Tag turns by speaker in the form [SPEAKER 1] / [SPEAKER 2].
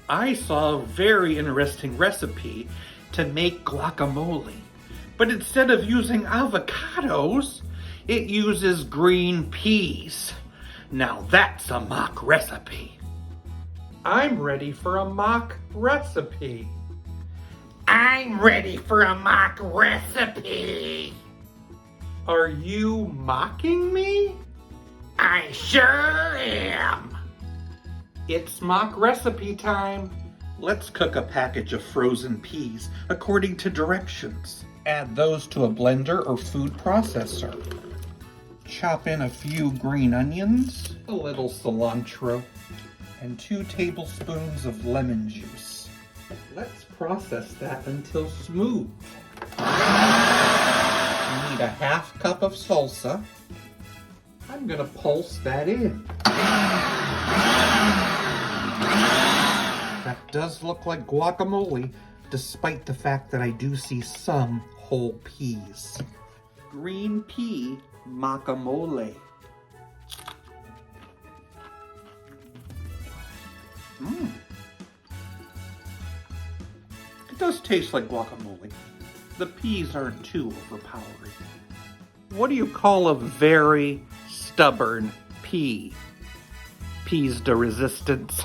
[SPEAKER 1] I saw a very interesting recipe to make guacamole, but instead of using avocados, it uses green peas. Now that's a mock recipe. I'm ready for a mock recipe. I'm ready for a mock recipe. Are you mocking me? I sure am. It's mock recipe time. Let's cook a package of frozen peas according to directions. Add those to a blender or food processor. Chop in a few green onions, a little cilantro, and 2 tablespoons of lemon juice. Let's process that until smooth. You need a half cup of salsa. I'm gonna pulse that in. That does look like guacamole, despite the fact that I do see some whole peas. Green pea mockamole. It does taste like guacamole. The peas aren't too overpowering. What do you call a very stubborn pea? Peas de resistance.